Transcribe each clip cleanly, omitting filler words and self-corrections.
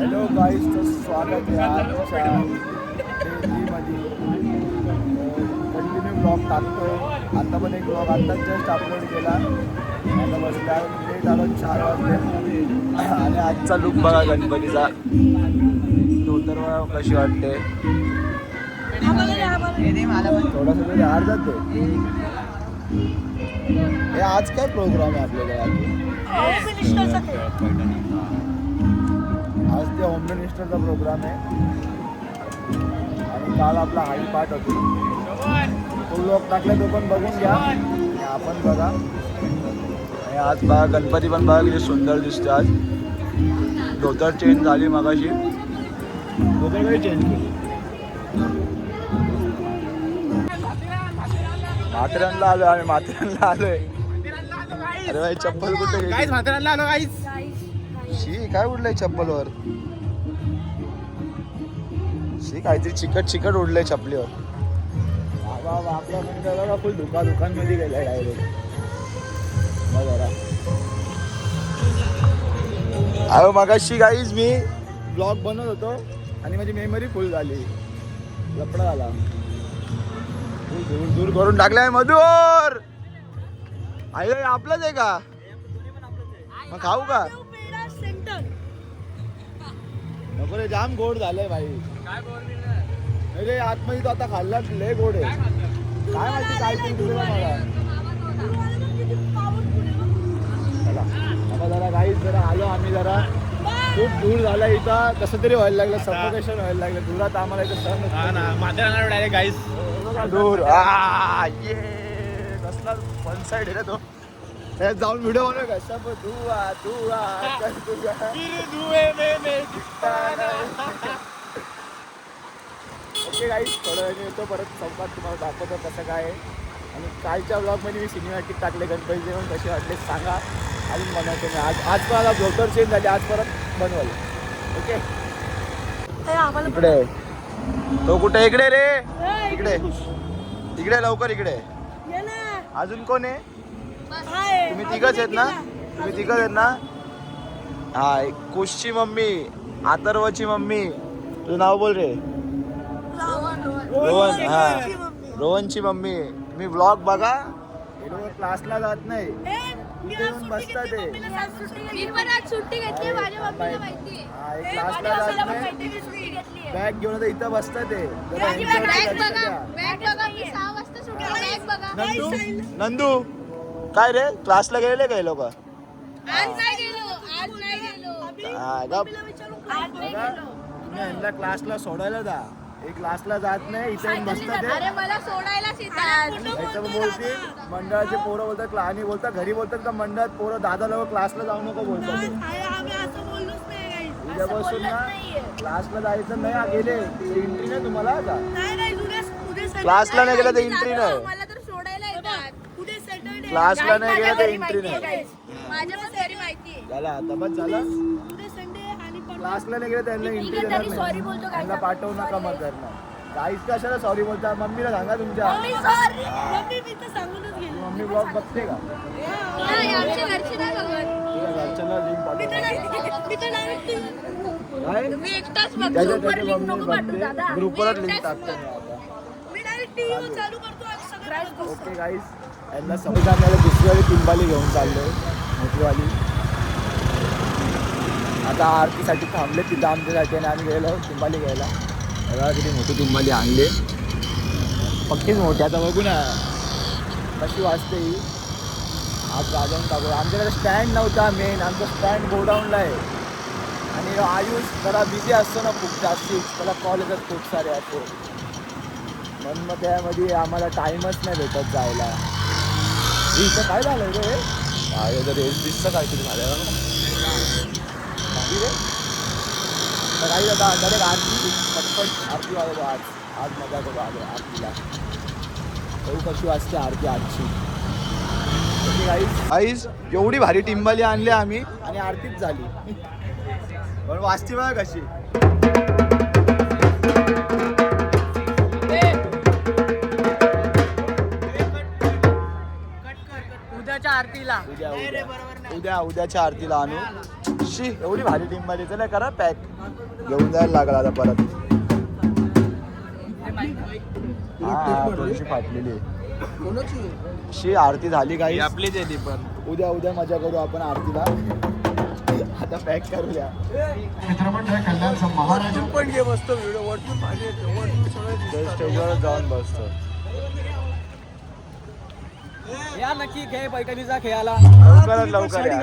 Hello गाईजचं स्वागत आहे आजच्या डेलीमध्ये. कंटिन्यू ब्लॉग टाकतोय. आता पण एक ब्लॉग आत्ताच जस्ट अपलोड केला. आता बसल्या लेट आलो 4 वाजले. आणि आजचा लुक बघा गणपतीचा. धोतर कशी वाटते थोडंसं तरी अर्धाच आहे. हे आज काय प्रोग्राम आहे आपल्याकडे? आज ते होम मिनिस्टरचा प्रोग्राम आहे. आणि काल आपला हाई पाठ होती. तो लोक टाकले तो पण बघून घ्या आणि आपण बघा. आणि आज बघा गणपती पण बघा किती सुंदर दिसतो. आज धोतर चेंज झाली मगाशी. धोतर काही चेंज केली. माथेरानला आलोय आम्ही. माथेरानला आलोय. अरे भाई चप्पल कुठे गेली? माथेरानला आलो गाईस. शी काय उडलंय चप्पलवर? शी काहीतरी चिकट उडलंय चपलीवर. बाबा आपला म्हणजे फुल दुकानमध्ये गेलाय डायरेक्ट. जरा अहो मगाशी गाईज मी ब्लॉग बनवत होतो आणि माझी मेमरी फुल झाली. लपडा झाला. दूर करून टाकलाय मधुर. आई आपलंच आहे का? मग खाऊ का? नको रे, जाम गोड झालंय भाई. अरे आतमध्ये तो आता खाल्ला लय गोड आहे. काय माहिती काय तरी तुझं मला. चला आता जरा गाईच जरा आलो आम्ही. जरा खूप दूर झाला इथं. कसं तरी व्हायला लागलं. सफोकेशन व्हायला लागलं. दुरात आम्हाला इथं सण माथेरानला डायरेक्ट गाईस. दूर ये कसला वन साइड आहे रे तो. त्यात जाऊन व्हिडिओ बनव का? सब धुआ धुआ कर धुआ धुए में ओके गाईस, थोडं वेळ येतो परत चौकात तुम्हाला दाखवतो कसं काय आहे. आणि कालच्या ब्लॉगमध्ये मी सिनेमॅटिक टाकले गणपती जेवण कसे वाटले सांगा. अजून बनवतो मी. आज पण आता धोतर चेंज झाली. आज परत बनवलं. ओके इकडे तो कुठे? इकडे रे. इकडे इकडे लवकर इकडे. अजून कोण आहे? तुम्ही तिघच आहेत ना? तुम्ही तिघच आहेत ना? हा कुशची मम्मी, अथर्वची मम्मी. तुझं नाव बोल रे. रोहन. हा रोहनची मम्मी. तुम्ही ब्लॉग बघा. क्लासला जात नाही. इथे येऊन बसतात ते. सुट्टी घेतली माझ्या मम्मीला माहिती. क्लासला जात नाही. बॅग घेऊन आता इथं बसतात ते. नंदू काय रे? क्लासला गेलेले काय लोक? यांना क्लासला सोडायला जा. एक क्लासला जात नाही. इथे बसतात. मला सोडायलाच येतात. बोलते मंडळाचे पोरं बोलतात आणि बोलतात घरी बोलतात का मंडळात पोरं दादा लोक क्लासला जाऊ नको बोलतात. उद्यापासून ना क्लासला जायचं नाही. गेले एंट्री नाही तुम्हाला. आता क्लासला नाही गेलं तर एंट्री नाही. मला तर सोडायला येतात. क्लासला नाही गेलं तर एंट्री नाही. माझ्या पण घरी माहिती आहे. झाला आता बस झाला. क्लासला नाही गेलं त्यांना एंट्री देणार नाही. त्यांना पाठवू नका मग घरनं. काहीच कशाला सॉरी बोलता? मम्मीला सांगा तुमच्या. मम्मी ब्लॉग बघते का? आमच्या घरची नाही बघत. घरच्यांना लिंक काय मी एकटाच बघतो. ग्रुपवरच लिंक टाकतो मी आता. ओके गाईस, यांना समजा आम्हाला दुसरीवाली टिंबाली घेऊन चाललोय. मोठीवाली. आता आरतीसाठी थांबले तिथं आमच्यासाठी. आणि आम्ही गेलो टिंबाली घ्यायला. बघा किती मोठी टिंबाली आणली. पक्कीच मोठी. आता बघू ना कशी वाजते ही. आज वाजवून टाकू. आमच्याकडे स्टँड नव्हता. मेन आमचा स्टँड गोडाऊनला आहे. आणि आयुष जरा बिझी असतो ना खूप जास्तीच. त्याला कॉलेजात खूप सारे असतो. म्हणून मग त्यामध्ये आम्हाला टाईमच नाही भेटत जायला. इथं काय झालं रे? काय रेस दिसतं काहीतरी झालं बाकी रे. तर काही आता डायरेक्ट आरती पटपट आरती वाजवतो. आज मजा करू आलो आरतीला. बघू कशी वाजते आरती आजची. आईस एवढी भारी टिंबाली आणली आम्ही आणि आरतीच झाली. पण वाजती बघा कशी. उद्याच्या आरतीला उद्याच्या आरतीला आणू. शी एवढी भारी टीम मध्ये चला करा पॅक घेऊन जायला लागला आता परत. हा थोडीशी फाटलेली आहे. शी आरती झाली काही आपलीच आहे ती पण. उद्या मजा करू आपण आरतीला. आता पॅक करूया. वरतून पण घे मस्त व्हिडिओ वरतून पाहिजे स्टेजवर जाऊन बसतो. या नक्की खेळ पैठणीचा खेळाला लवकर या.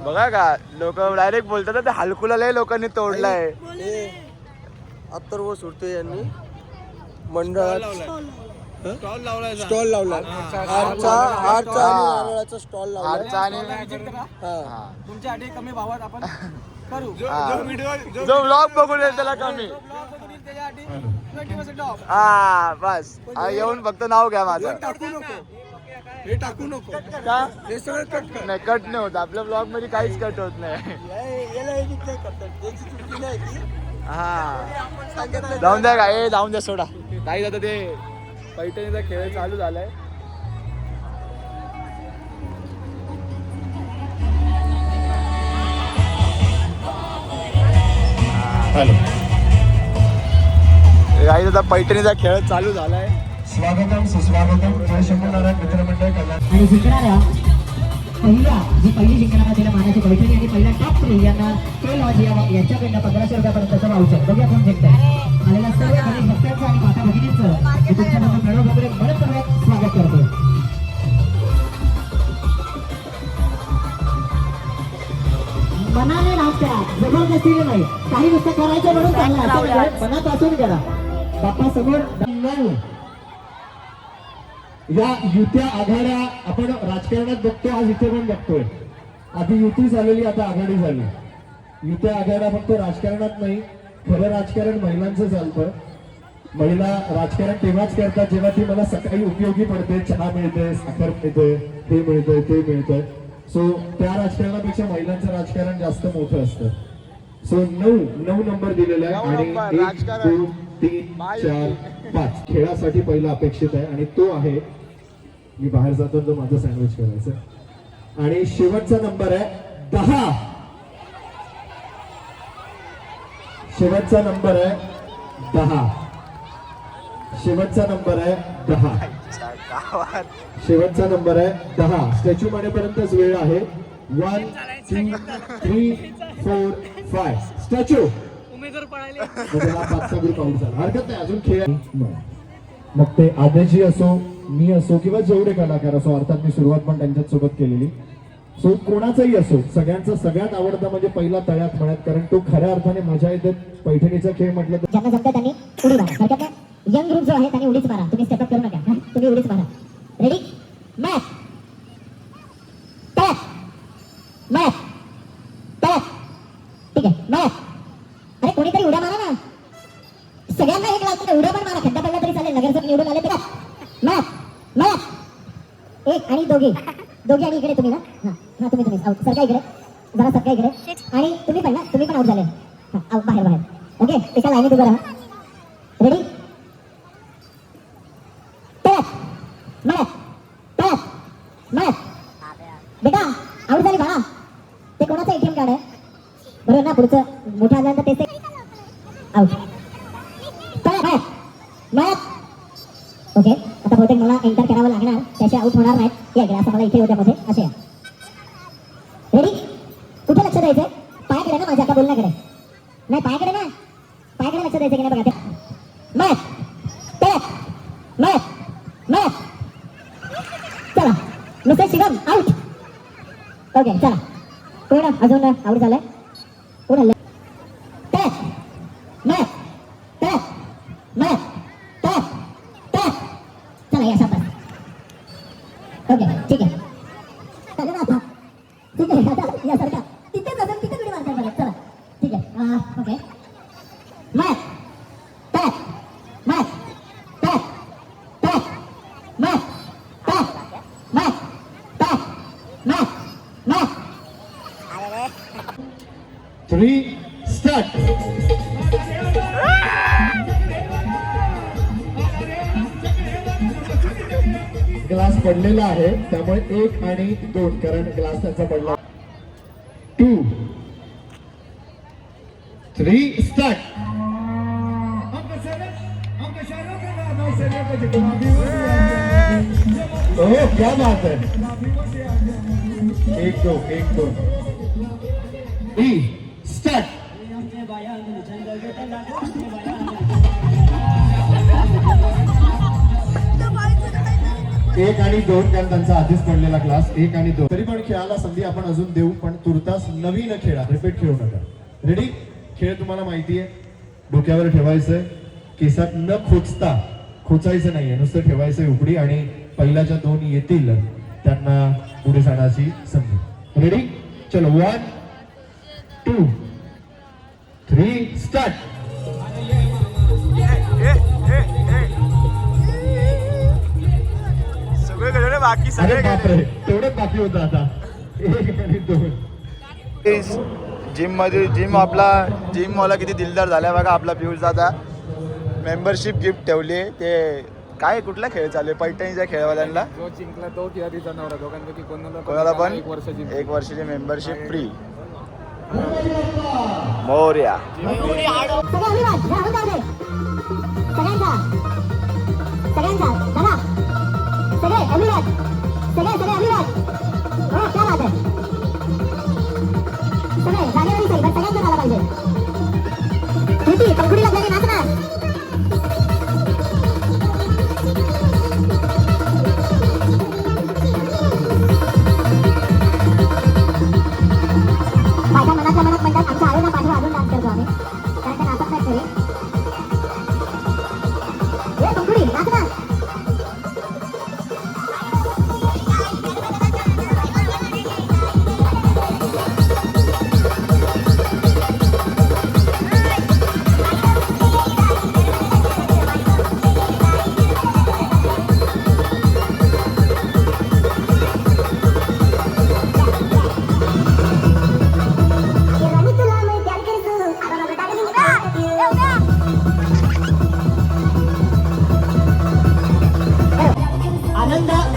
बघा का लोक डायरेक्ट बोलतात ना, ते हलकुला लय लोकांनी तोडलाय. अत्तर्व सुरते यांनी मंडळात स्टॉल लावलाय. स्टॉल लावला हारचा स्टॉल लावला. तुमच्यासाठी कमी भावात आपण करू. जो ब्लॉग बघून येईल त्याला कमी. हा बस येऊन फक्त नाव घ्या माझं. हे टाकू नको का हे सगळं कट कर. नाही कट नाही होत आपल्या ब्लॉग मध्ये काहीच कट होत नाही. हा जाऊन द्या काय जाऊन द्या सोडा. काही आता ते पैठणीचा खेळ चालू झालाय. काही आता पैठणीचा खेळ चालू झालाय. स्वागतम सुस्वागतम जय शंभूनारायण मित्रमंडळ कल्याण. आणि जिंकणाऱ्या पहिली जिंकणारा तिला मानाची बैठकी आणि पहिला टॉप 3 यांना लॉज यांच्याकडनं 1500 रुपयापर्यंतचं वाउचर. बघूया कोण जिंकतंय. आलेल्या सर्व गणेश भक्तांचं आणि माता भगिनींचं मी तुमच्याकडून प्रणव वगैरे बरंच सर्वात स्वागत करतो. मनाने नाचत्या जबरदस्तीने नाही. काही नुसतं करायचं म्हणून चाललं मनात असून करा. बाप्पा समोर या युत्या आघाड्या आपण राजकारणात बघतो, आज इथे पण बघतोय. आधी युती झालेली, आता आघाडी झाली. युत्या आघाड्या फक्त राजकारणात नाही, खरं राजकारण महिलांचं चालतं. महिला राजकारण तेव्हाच करतात जेव्हा ती मला सकाळी उपयोगी पडते. चहा मिळते, साखर मिळते, हे मिळतंय ते मिळतंय. सो त्या राजकारणापेक्षा महिलांचं राजकारण जास्त मोठं असतं. सो 9 नंबर दिलेला आहे आणि 1 2 3 4 5 खेळासाठी पहिला अपेक्षित आहे आणि तो आहे. मी बाहेर जातो तर माझं सँडविच करायचं. आणि शेवटचा नंबर आहे 10. शेवटचा नंबर आहे 10. शेवटचा नंबर आहे 10. शेवटचा नंबर आहे 10. स्टॅच्यू मानेपर्यंतच वेळ आहे. 1 2 3 4 5 स्टॅच्यू. म्हणजे हा 5चा ग्रुप आउट झाला. हरकत नाही, अजून खेळ. मग ते आदेशी असो, मी असो किंवा जेवढे कलाकार असो, अर्थात मी सुरुवात पण त्यांच्याच सोबत केलेली. सो कोणाचाही असो, सगळ्यांचा सगळ्यात आवडता म्हणजे पहिला तळ्यात मळ्यात, कारण तो खऱ्या अर्थाने मजा येते. पैठणीचा खेळ म्हटलं तर ज्यांना जमतं त्यांनी उडी मारा. हरकत नाही. यंग ग्रुप जो आहे त्यांनी उडीच मारा. तुम्ही स्टेप अप करू नका. तुम्ही उडीच मारा. Ready match match match match. ठीक आहे मॅच. अरे कोणीतरी उड्या मारा ना. सगळ्यांना एक लागतं. उड्या पण मारा. खड्डा पडला तरी चालेल. नगरसेवक निवडून आले तर मॅच मॅच. एक आणि दोघी आणि इकडे तुम्ही ना. हा तुम्ही आउट. सरका इकडे जरा, सरका इकडे. आणि तुम्ही पण आउट झाले. हा आउट. बाहेर. ओके एका लाईनीत उभं राहा. रेडी बेटा आउट झाली बाळा. ते कोणाचं एटीएम कार्ड आहे बरोबर ना. पुढचं मोठं आल्यानंतर तेच आउट. ओके आता बहुतेक मला एंटर करावं लागणार. त्याचे आउट होणार नाहीत. या इकडे असं मला इथे होत्या मध्ये असे. रेडी कुठे लक्ष द्यायचंय. पायाकडे ना माझ्या. आता बोलण्याकडे नाही. पायाकडे ना. पायाकडे लक्ष द्यायचं की नाही बघा. ते मॅच चला. Mister Shivam out. ओके चला. कोण अजून आउट झालाय. कोण हल्लं. चला या शाबास. ओके ठीक आहे. चालेल ना आता. ठीक आहे या सारखा तिथेच असेल. तिथे उडी मारताय बघा. चला ठीक आहे. Okay match match Three, start. Glass पडलेला आहे त्यामुळे 1 आणि 2 कारण ग्लास त्यांचा पडला. 2 3 स्टार्ट. ओह क्या बात है. 1-2 1-2 स्टार्ट. 1 आणि 2 कारण त्यांचा आधीच पडलेला क्लास. 1 आणि 2 तरी पण खेळाला संधी आपण अजून देऊ पण तुर्तास नवीन खेळा रिपीट खेळू नका. रेडी. खेळ तुम्हाला माहिती आहे. डोक्यावर ठेवायचंय. केसात न खोचायचं नाहीये नुसतं ठेवायचंय उपडी आणि पहिल्याच्या 2 येतील त्यांना पुढे जाण्याची संधी. रेडी. चलो 1 2 3 स्टार्ट. बाकी अरे बापरे तेवढंच बाकी होतं आता. 1 आणि 2 जिम आपला जिमवाला किती दिलदार झालाय बघा आपला पियुष दादा. मेंबरशिप गिफ्ट ठेवली. ते काय कुठला खेळ चालू आहे पैठणीच्या खेळवाल्यांना जो जिंकला तो किंवा तिचा नवरा दोघांपैकी कोणाला पण 1 वर्षाची मेंबरशिप फ्री. मोर्या.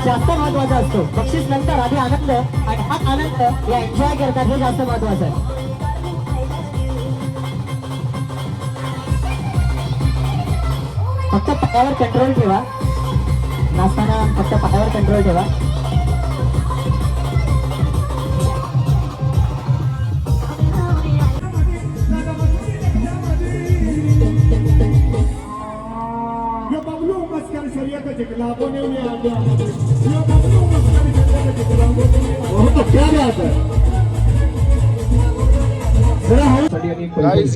जास्त महत्वाचा असतो. बक्षीस नंतर आधी आनंद आणि हा आनंद या एन्जॉय करतात हे जास्त महत्वाचं आहे. फक्त पायावर कंट्रोल ठेवा. नाचताना फक्त पायावर कंट्रोल ठेवा.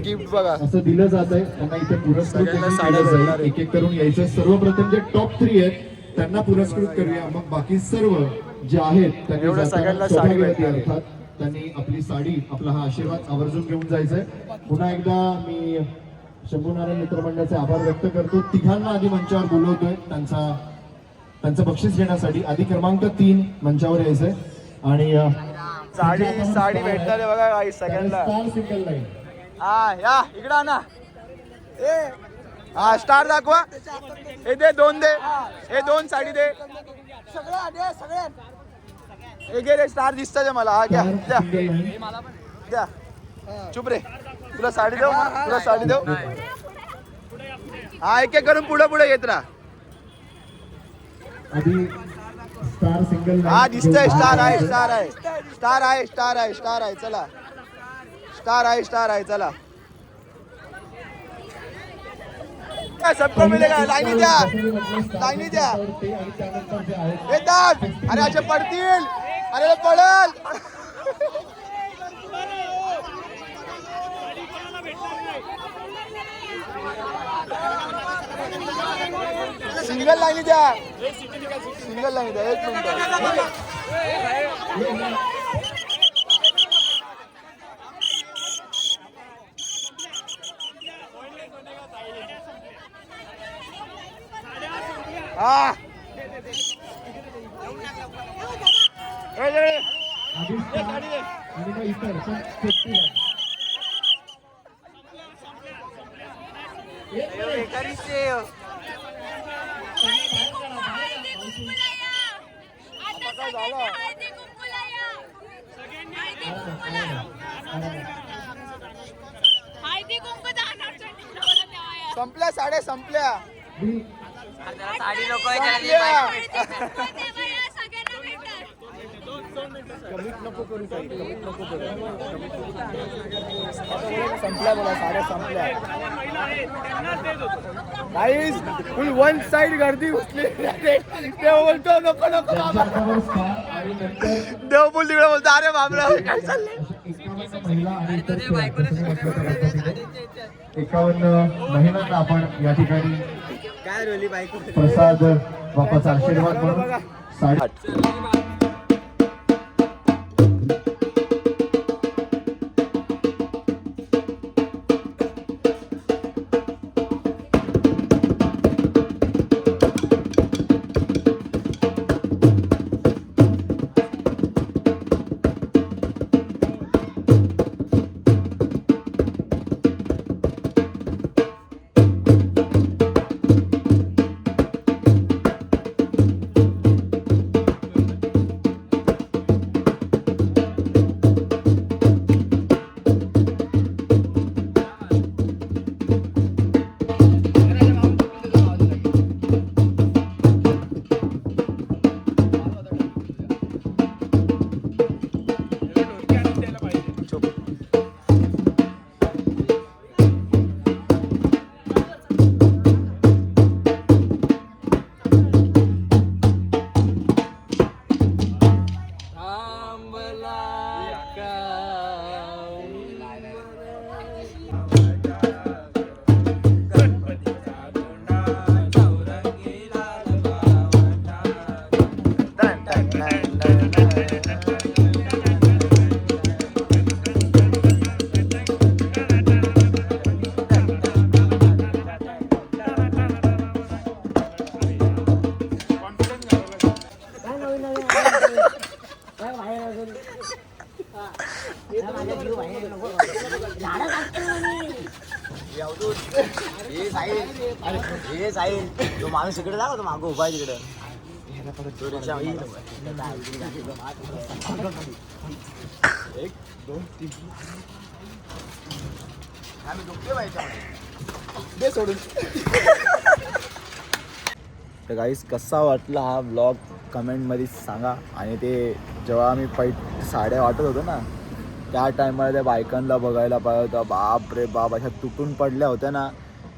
गिफ्ट बघा असं दिलं जात आहे. त्यांना इथे पुरस्कृत एक एक करून यायचं. सर्वप्रथम जे टॉप 3 आहेत त्यांना पुरस्कृत करूया. मग बाकी सर्व जे आहेत त्यांनी आपली साडी आपला हा आशीर्वाद आवर्जून घेऊन जायचंय. पुन्हा एकदा मी शंभूनारायण मित्रमंडळाचे आभार व्यक्त करतो. तिघांना आधी मंचावर बोलवतोय त्यांचं बक्षीस घेण्यासाठी. आधी क्रमांक 3 मंचावर यायचंय आणि साडी भेटणार आहे बघा काही सगळ्यांना. Single line. हा या इकडं ना. हा स्टार दाखवा. हे दे 2 दे. हे 2 साडी दे. हे घे रे स्टार दिसतंय मला. हा घ्या द्या द्या. चुप रे. तुला साडी देऊ. तुला साडी देऊ. हा एक एक करून पुढे पुढे येत राहा. आधी स्टार सिंगल. हा दिसतंय. स्टार आहे. स्टार आहे. स्टार आहे. स्टार आहे. स्टार आहे. चला स्टार आहे. स्टार आहे. चला सबको मिळेगा. लाईनी द्या. लाईनी द्या. येतात. अरे असे पडतील. अरे पडल. सिंगल लाईनी द्या. सिंगल लाईनी द्या. 1 मिनिट. हा सगळ्यांनी हळदी कुंकूला या. हळदी कुंकूला. हळदी कुंकू जाणार चंडीगडला तेव्हा या. संपल्या साड्या संपल्या. साडी नको आहे हळदी कुंकू तेव्हा या, सगळ्यांना भेटणार. संपल्या बोला साड्या संपल्या. गाईस फुल वन साइड गर्दी घुसली. ते बोलतो नको नको बाबा. त्यांच्याबरोबर स्टार आणि नंतर देव बोल तिकडे बोलतो अरे बाबरा काय चाललंय. 51 महिला आणि इतर खेळाडू 51 महिलांना आपण या ठिकाणी काय रोली बायको प्रसाद बापाचा आशीर्वाद म्हणून साडी हे साहिल तो माणूस इकडे जागा तो मागं उभा आहे तिकडे दे सोडून. तर गाईस कसा वाटला हा ब्लॉग कमेंटमध्ये सांगा. आणि ते जेव्हा आम्ही साड्या वाटत होतो ना त्या टायमाला त्या बायकांना बघायला पाहिजे होतं. बाप रे बाप अशा तुटून पडल्या होत्या ना.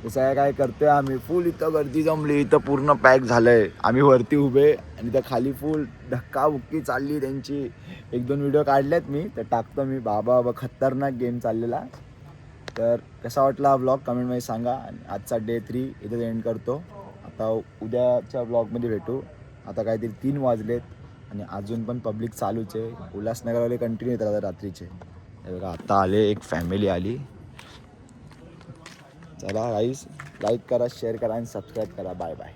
हे सगळं काय करतोय आम्ही फुल इथं गर्दी जमली. इथं पूर्ण पॅक झालंय. आम्ही वरती उभे आणि त्या खाली फुल धक्काबुक्की चालली त्यांची. 1-2 व्हिडिओ काढलेत मी तर टाकतो मी. बाबा खतरनाक गेम चाललेला. तर कसा वाटला हा ब्लॉग कमेंटमध्ये सांगा. आणि आजचा डे 3 इथं एंड करतो. आता उद्याच्या ब्लॉगमध्ये भेटू. आता काहीतरी 3 वाजलेत आणि अजून पण पब्लिक चालूच आहे. उल्हासनगरवाले कंटिन्यू येतात आता रात्रीचे. हे बघा आता आले एक फॅमिली आली. चला गाईस लाईक करा शेअर करा आणि सबस्क्राईब करा. Bye bye.